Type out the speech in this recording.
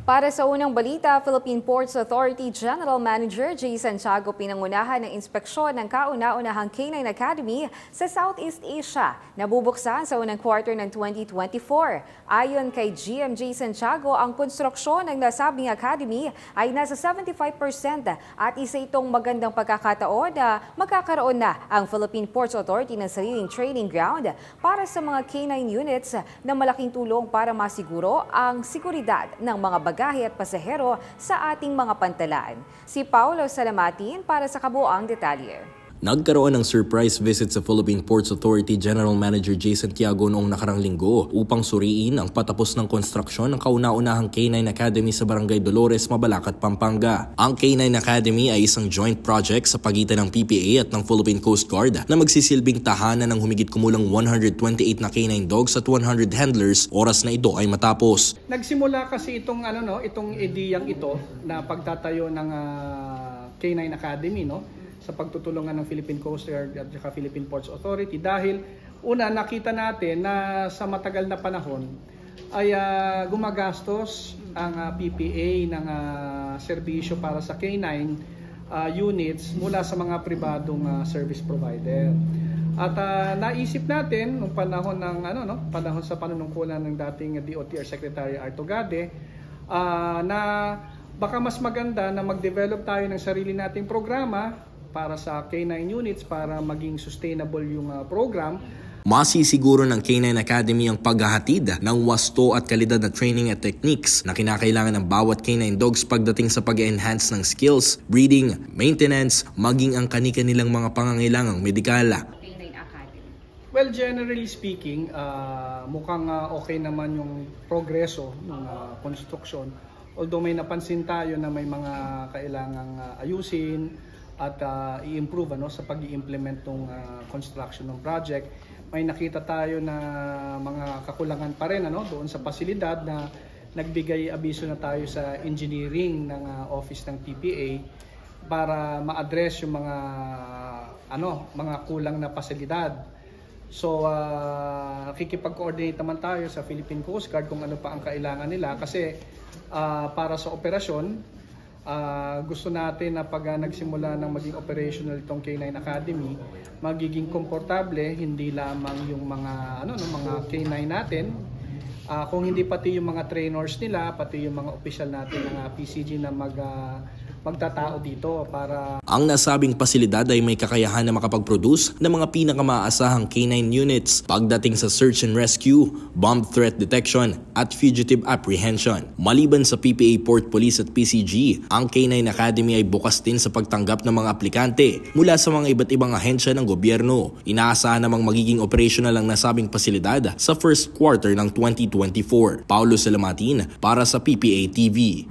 Para sa unang balita, Philippine Ports Authority General Manager Jay Santiago pinangunahan ng inspeksyon ng kauna-unahang K9 Academy sa Southeast Asia na bubuksan sa unang quarter ng 2024. Ayon kay GMJ Santiago, ang konstruksyon ng nasabing academy ay nasa 75% at isa itong magandang pagkakataon na magkakaroon na ang Philippine Ports Authority ng sariling training ground para sa mga K9 units na malaking tulong para masiguro ang seguridad ng mga bagahe at pasahero sa ating mga pantalan. Si Paulo Salamatin para sa kabuuang detalye. Nagkaroon ng surprise visit sa Philippine Ports Authority General Manager Jay Santiago noong nakarang linggo upang suriin ang patapos ng konstruksyon ng kauna-unahang K9 Academy sa Barangay Dolores, Mabalacat, Pampanga. Ang K9 Academy ay isang joint project sa pagitan ng PPA at ng Philippine Coast Guard na magsisilbing tahanan ng humigit kumulang 128 na K9 dogs at 100 handlers oras na ito ay matapos. Nagsimula kasi itong ideyang ito na pagtatayo ng K9 Academy sa pagtutulungan ng Philippine Coast Guard at Philippine Ports Authority dahil una nakita natin na sa matagal na panahon ay gumagastos ang PPA ng serbisyo para sa K9 units mula sa mga pribadong service provider. At naisip natin nung panahon ng panahon sa panunungkulan ng dating DOTR Secretary Arto Gade na baka mas maganda na mag-develop tayo ng sarili nating programa para sa K9 units para maging sustainable yung program. Masisiguro ng K9 Academy ang paghahatid ng wasto at kalidad na training at techniques na kinakailangan ng bawat K9 dogs pagdating sa pag-enhance ng skills, breeding, maintenance, maging ang kani-kanilang mga pangangailangang medikal. Well, generally speaking, mukhang okay naman yung progreso ng construction. Although may napansin tayo na may mga kailangang ayusin at i-improve sa pag-i-implement ng construction ng project. May nakita tayo na mga kakulangan pa rin doon sa pasilidad na nagbigay abiso na tayo sa engineering ng office ng PPA para ma-address yung mga kulang na pasilidad. So nakikipag-coordinate naman tayo sa Philippine Coast Guard kung ano pa ang kailangan nila kasi para sa operasyon gusto natin na pag nagsimula ng maging operational itong K9 Academy, magiging komportable hindi lamang yung mga K9 natin, kung hindi pati yung mga trainers nila, pati yung mga official natin ng PCG na magtatao dito para... Ang nasabing pasilidad ay may kakayahan na makapag-produce ng mga pinakamaasahang K9 units pagdating sa search and rescue, bomb threat detection at fugitive apprehension. Maliban sa PPA Port Police at PCG, ang K9 Academy ay bukas din sa pagtanggap ng mga aplikante mula sa mga iba't ibang ahensya ng gobyerno. Inaasahan namang magiging operational ang nasabing pasilidad sa first quarter ng 2024. Paulo Salamatin para sa PPA TV.